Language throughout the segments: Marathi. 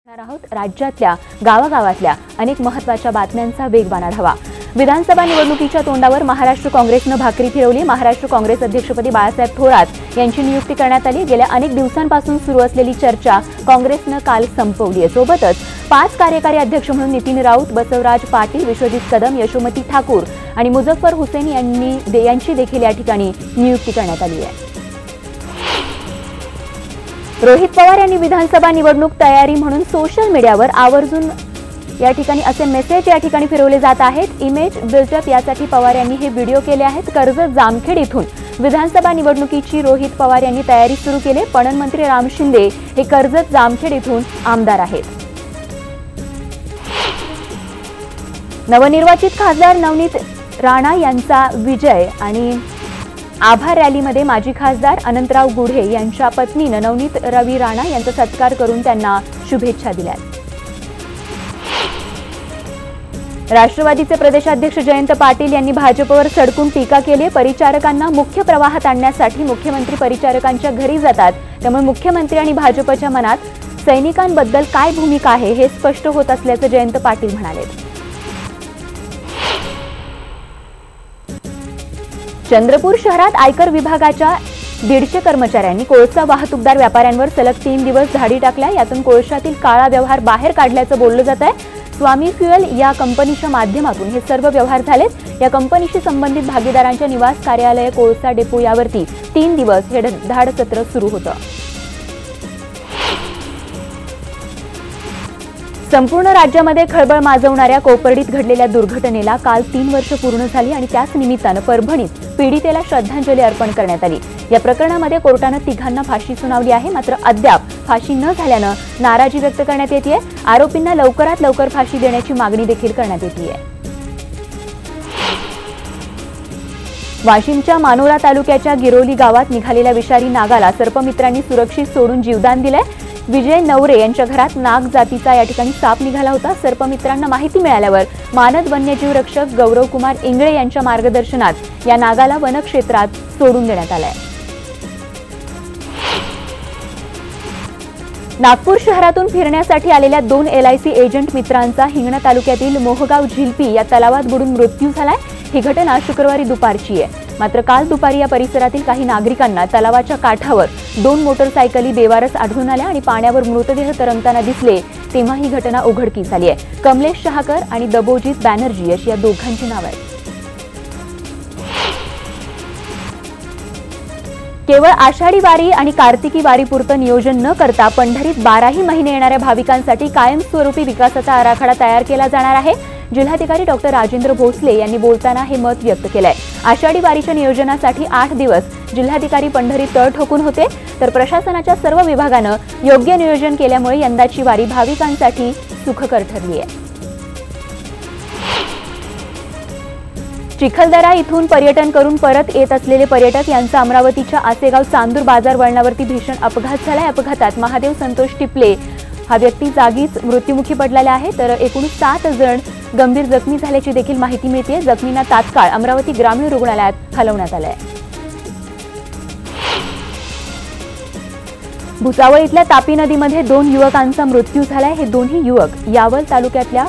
राज्यातल्या गावागावातल्या अनेक महत्त्वाच्या बातम्यांचा वेगवान आढावा। विधानसभा निवडणुकीच्या तोंडावर महाराष्ट्र काँग्रेसने भाकरी फिरवली। महाराष्ट्र काँग्रेस अध्यक्षपदी बाळासाहेब थोरात यांची नियुक्ती करण्यात आली। गेल्या अनेक दिवसांपासून सुरू असलेली चर्चा काँग्रेसने काल संपवली आहे। सोबतच 5 कार्यकारी अध्यक्ष म्हणून नितीन राऊत, बसवराज पाटील, विश्वजित कदम, यशोमती ठाकूर आणि मुझफ्फर हुसैन यांची देखील या ठिकाणी नियुक्ती करण्यात आली आहे। रोहित पवार यांनी विधानसभा निवडणूक तयारी म्हणून सोशल मीडियावर आवर्जून या ठिकाणी असे मेसेज या ठिकाणी फिरवले जात आहेत। इमेज बिल्डअप यासाठी पवार यांनी हे व्हिडिओ केले आहेत। कर्जत जामखेड इथून विधानसभा निवडणुकीची रोहित पवार यांनी तयारी सुरू केली। पणन मंत्री राम शिंदे हे कर्जत जामखेड इथून आमदार आहेत। नवनिर्वाचित खासदार नवनीत राणा यांचा विजय आणि आभार रॅलीमध्ये माजी खासदार अनंतराव गुढे यांच्या पत्नीने नवनीत रवी राणा यांचा सत्कार करून त्यांना शुभेच्छा दिल्या। राष्ट्रवादीचे प्रदेशाध्यक्ष जयंत पाटील यांनी भाजपवर सडकून टीका केली। परिचारकांना मुख्य प्रवाहात आणण्यासाठी मुख्यमंत्री परिचारकांच्या घरी जातात, त्यामुळे मुख्यमंत्री आणि भाजपच्या मनात सैनिकांबद्दल काय भूमिका आहे हे स्पष्ट होत असल्याचं जयंत पाटील म्हणाले। चंद्रपूर शहरात आयकर विभागाच्या 150 कर्मचाऱ्यांनी कोळसा वाहतूकदार व्यापाऱ्यांवर सलग 3 दिवस धाडी टाकल्या। यातून कोळशातील काळा व्यवहार बाहेर काढल्याचं बोललं जात आहे। स्वामी फ्युएल या कंपनीच्या माध्यमातून हे सर्व व्यवहार झालेत। या कंपनीशी संबंधित भागीदारांच्या निवास कार्यालय, कोळसा डेपो यावरती 3 दिवस हे धाड सत्र सुरू होतं। संपूर्ण राज्यामध्ये खळबळ माजवणाऱ्या कोपर्डीत घडलेल्या दुर्घटनेला काल 3 वर्ष पूर्ण झाली आणि त्याच निमित्तानं परभणीत पीडितेला श्रद्धांजली अर्पण करण्यात आली। या प्रकरणामध्ये कोर्टाने तिघांना फाशी सुनावली आहे, मात्र अद्याप फाशी न झाल्यानं नाराजी व्यक्त करण्यात येते। आरोपींना लवकरात लवकर फाशी देण्याची मागणी देखील करण्यात येते। वाशिमच्या मानोरा तालुक्याच्या गिरोली गावात निघालेल्या विषारी नागाला सर्पमित्रांनी सुरक्षित सोडून जीवदान दिले। विजय नवरे यांच्या घरात नाग जातीचा या ठिकाणी साप निघाला होता। सर्पमित्रांना माहिती मिळाल्यावर मानद वन्यजीव रक्षक गौरव कुमार इंगळे यांच्या मार्गदर्शनात या नागाला वनक्षेत्रात सोडून देण्यात आलाय। नागपूर शहरातून फिरण्यासाठी आलेल्या 2 LIC एजंट मित्रांचा हिंगणा तालुक्यातील मोहगाव झिलपी या तलावात बुडून मृत्यू झालाय। ही घटना शुक्रवारी दुपारची आहे, मात्र काल दुपारी या परिसरातील काही नागरिकांना तलावाच्या काठावर 2 मोटरसायकली बेवारस आढळून आल्या आणि पाण्यावर मृतदेह तरंगताना दिसले, तेव्हा ही घटना उघडकीस आली आहे। कमलेश शहाकर आणि दबोजीत बॅनर्जी अशी या दोघांची नावे आहेत। केवळ आषाढी वारी आणि कार्तिकी वारीपुरतं नियोजन न करता पंढरीत 12ही महिने येणाऱ्या भाविकांसाठी कायमस्वरूपी विकासाचा आराखडा तयार केला जाणार आहे। जिल्हाधिकारी डॉक्टर राजेंद्र भोसले यांनी बोलताना हे मत व्यक्त केलंय। आषाढी वारीच्या नियोजनासाठी 8 दिवस जिल्हाधिकारी पंढरीत तळ ठोकून होते, तर प्रशासनाच्या सर्व विभागानं योग्य नियोजन केल्यामुळे यंदाची वारी भाविकांसाठी सुखकर ठरली आहे। चिखलदरा इथून पर्यटन करून परत येत असलेले पर्यटक यांचा अमरावतीच्या आसेगाव चांदूर बाजार वळणावरती भीषण अपघात झाला। अपघातात महादेव संतोष टिपले हा व्यक्ती जागीच मृत्युमुखी पडलेला आहे, तर एकूण 7 जण गंभीर जखमी झाल्याची देखील माहिती मिळते। जखमींना तात्काळ अमरावती ग्रामीण रुग्णालयात हलवण्यात आले आहे। भुसावळ इथल्या तापी नदीमध्ये 2 युवकांचा मृत्यू झालाय। हे दोन्ही युवक यावल तालुक्यातल्या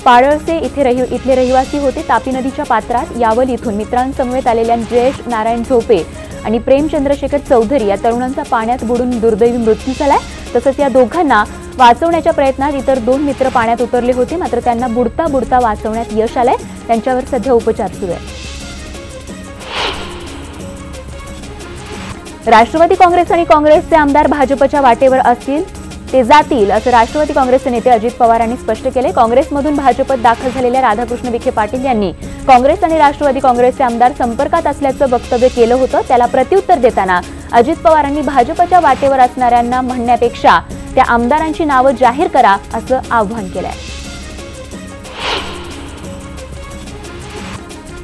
पाळळसे इथले रहिवासी होते। तापी नदीच्या पात्रात यावल इथून मित्रांसमवेत आलेल्या जयेश नारायण झोपे आणि प्रेम चंद्रशेखर चौधरी या तरुणांचा पाण्यात बुडून दुर्दैवी मृत्यू झालाय। तसंच या दोघांना वाचवण्याच्या प्रयत्नात इतर 2 मित्र पाण्यात उतरले होते, मात्र त्यांना बुडता बुडता वाचवण्यात यश आलंय। त्यांच्यावर सध्या उपचार सुरू आहे। राष्ट्रवादी काँग्रेस आणि काँग्रेसचे आमदार भाजपच्या वाटेवर असतील ते जातील असं राष्ट्रवादी काँग्रेसचे नेते अजित पवार यांनी स्पष्ट केले। काँग्रेसमधून भाजपत दाखल झालेल्या राधाकृष्ण विखे पाटील यांनी काँग्रेस आणि राष्ट्रवादी काँग्रेसचे आमदार संपर्कात असल्याचं वक्तव्य केलं होतं। त्याला प्रत्युत्तर देताना अजित पवारांनी भाजपच्या वाटेवर असणाऱ्यांना म्हणण्यापेक्षा त्या आमदारांची नावं जाहीर करा असं आवाहन केलंय।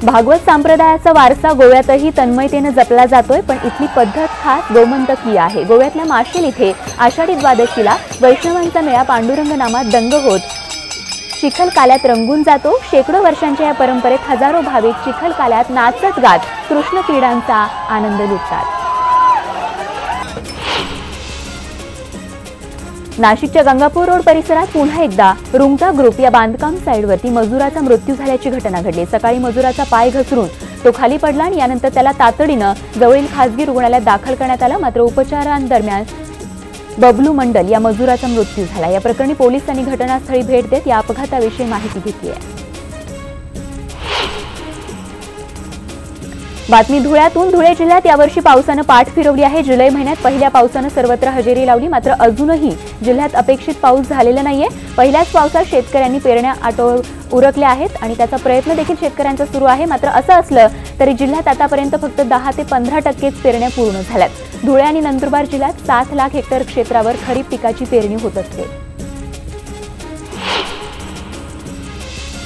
भागवत संप्रदायाचा वारसा गोव्यातही तन्मयतेने जपला जातोय, पण इथली पद्धत खास गोमंतकीय आहे। गोव्यातल्या माशेल इथे आषाढी द्वादशीला वैष्णवांचा मेळा पांडुरंग नामात दंग होत चिखल काल्यात रंगून जातो। शेकडो वर्षांच्या या परंपरेत हजारो भाविक चिखल काल्यात नाचत गात कृष्ण क्रीडांचा आनंद लुटतात। नाशिकच्या गंगापूर रोड परिसरात पुन्हा एकदा रुंगटा ग्रुप या बांधकाम साईटवरती मजुराचा मृत्यू झाल्याची घटना घडली। सकाळी मजुराचा पाय घसरून तो खाली पडला आणि यानंतर त्याला तातडीनं जवळील खासगी रुग्णालयात दाखल करण्यात आलं। मात्र उपचारांदरम्यान बबलू मंडल या मजुराचा मृत्यू झाला। या प्रकरणी पोलिसांनी घटनास्थळी भेट देत या अपघाताविषयी माहिती घेतली आहे। बातमी धुळ्यातून। धुळे जिल्ह्यात यावर्षी पावसानं पाठ फिरवली आहे। जुलै महिन्यात पहिल्या पावसानं सर्वत्र हजेरी लावली, मात्र अजूनही जिल्ह्यात अपेक्षित पाऊस झालेला नाहीये। पहिल्याच पावसात शेतकऱ्यांनी पेरण्या उरकल्या आहेत आणि त्याचा प्रयत्न देखील शेतकऱ्यांचा सुरू आहे। मात्र असं असलं तरी जिल्ह्यात आतापर्यंत फक्त 10 ते 15% पेरण्या पूर्ण झाल्यात। धुळे आणि नंदुरबार जिल्ह्यात 7 लाख हेक्टर क्षेत्रावर खरीप पिकाची पेरणी होत असते।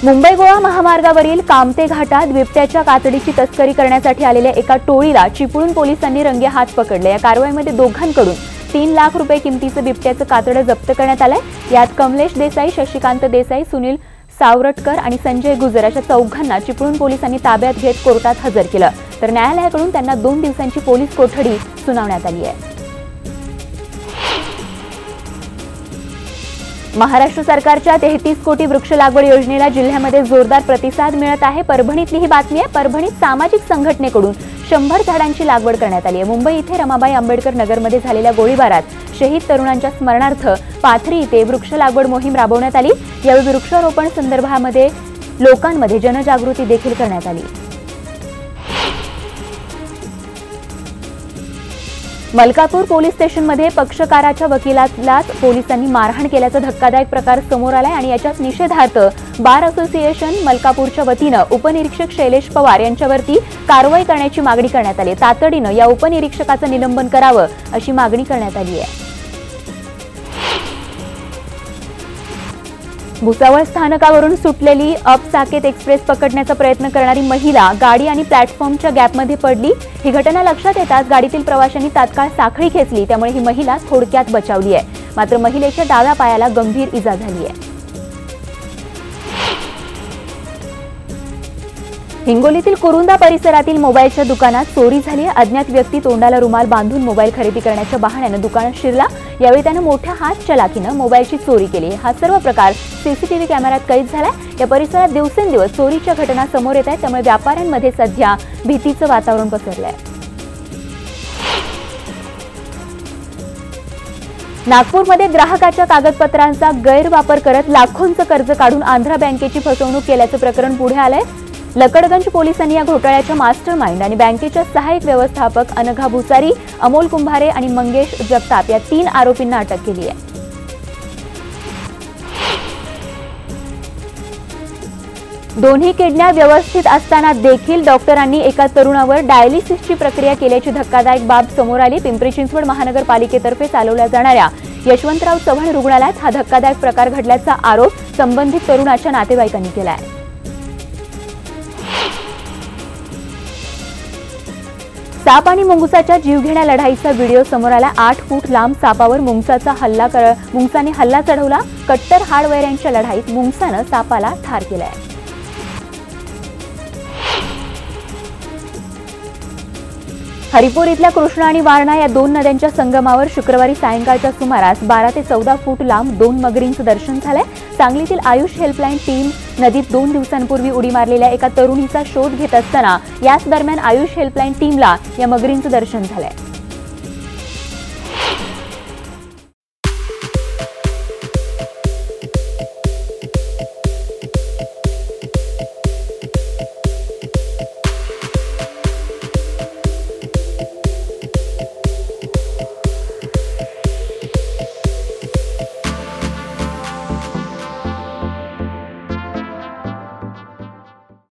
मुंबई गोवा महामार्गावरील कामते घाटात बिबट्याच्या कातडीची तस्करी करण्यासाठी आलेल्या एका टोळीला चिपळूण पोलिसांनी रंगेहात पकडले। या कारवाईमध्ये दोघांकडून 3 लाख रुपये किमतीचं बिबट्याचं कातडं जप्त करण्यात आलंय। यात कमलेश देसाई, शशिकांत देसाई, सुनील सावरटकर आणि संजय गुजर अशा चौघांना चिपळूण पोलिसांनी ताब्यात घेत कोर्टात हजर केलं, तर न्यायालयाकडून त्यांना 2 दिवसांची पोलीस कोठडी सुनावण्यात आली आहे। महाराष्ट्र सरकारच्या 33 कोटी वृक्ष लागवड योजनेला जिल्ह्यामध्ये जोरदार प्रतिसाद मिळत आहे। परभणीतली ही बातमी आहे। परभणीत सामाजिक संघटनेकडून 100 झाडांची लागवड करण्यात आली आहे। मुंबई इथे रमाबाई आंबेडकर नगरमध्ये झालेल्या गोळीबारात शहीद तरुणांच्या स्मरणार्थ पाथरी इथे वृक्ष लागवड मोहीम राबवण्यात आली। यावेळी वृक्षारोपण संदर्भामध्ये लोकांमध्ये जनजागृती देखील करण्यात आली। मलकापूर पोलीस स्टेशनमध्ये पक्षकाराच्या वकिलालाच पोलिसांनी मारहाण केल्याचा धक्कादायक प्रकार समोर आलाय आणि याच्यात निषेधार्थ बार असोसिएशन मलकापूरच्या वतीनं उपनिरीक्षक शैलेश पवार यांच्यावरती कारवाई करण्याची मागणी करण्यात आली। तातडीनं या उपनिरीक्षकाचं निलंबन करावं अशी मागणी करण्यात आली आहे। भुसावळ स्थानकावरून सुटलेली अप साकेत एक्सप्रेस पकडण्याचा प्रयत्न करणारी महिला गाडी आणि प्लॅटफॉर्मच्या गॅपमध्ये पडली। ही घटना लक्षात येताच गाडीतील प्रवाशांनी तात्काळ साखळी खेचली, त्यामुळे ही महिला थोडक्यात बचावली आहे। मात्र महिलेच्या डाव्या पायाला गंभीर इजा झाली आहे। हिंगोलीतील कुरुंदा परिसरातील मोबाईलच्या दुकानात चोरी झाली आहे। अज्ञात व्यक्ती तोंडाला रुमाल बांधून मोबाईल खरेदी करण्याच्या बहाण्यानं दुकानात शिरला। यावेळी त्यानं मोठ्या हात चलाकीनं मोबाईलची चोरी केली। हा सर्व प्रकार सीसीटीव्ही कॅमेऱ्यात कैद झालाय। या परिसरात दिवसेंदिवस चोरीच्या घटना समोर येत आहेत, त्यामुळे व्यापाऱ्यांमध्ये सध्या भीतीचं वातावरण पसरलंय। नागपूरमध्ये ग्राहकाच्या कागदपत्रांचा गैरवापर करत लाखोंचं कर्ज काढून आंध्रा बँकेची फसवणूक केल्याचं प्रकरण पुढे आलंय। लकडगंज पोलिसांनी या घोटाळ्याच्या मास्टरमाइंड आणि बँकेच्या सहाय्यक व्यवस्थापक अनघा भुसारी, अमोल कुंभारे आणि मंगेश जगताप या 3 आरोपींना अटक केली आहे। दोन्ही किडन्या व्यवस्थित असताना देखील डॉक्टरांनी एका तरुणावर डायलिसिसची प्रक्रिया केल्याची धक्कादायक बाब समोर आली। पिंपरी चिंचवड महानगरपालिकेतर्फे चालवल्या जाणाऱ्या यशवंतराव चव्हाण रुग्णालयात हा धक्कादायक प्रकार घडल्याचा आरोप संबंधित तरुणाच्या नातेवाईकांनी केला आहे। साप आणि मुंगसाच्या जीवघेण्या लढाईचा व्हिडिओ समोर आला। 8 फूट लांब सापावर मुंगसाने हल्ला चढवला। कट्टर हाडवैऱ्यांच्या लढाईत मुंगसानं सापाला ठार केलंय। हरिपूर इथल्या कृष्णा आणि वारणा या 2 नद्यांच्या संगमावर शुक्रवारी सायंकाळच्या सुमारास 12 ते 14 फूट लांब 2 मगरींचं दर्शन झालंय। सांगलीतील आयुष हेल्पलाईन टीम नदीत 2 दिवसांपूर्वी उडी मारलेल्या एका तरुणीचा शोध घेत असताना याच दरम्यान आयुष हेल्पलाईन टीमला या मगरींचं दर्शन झालंय।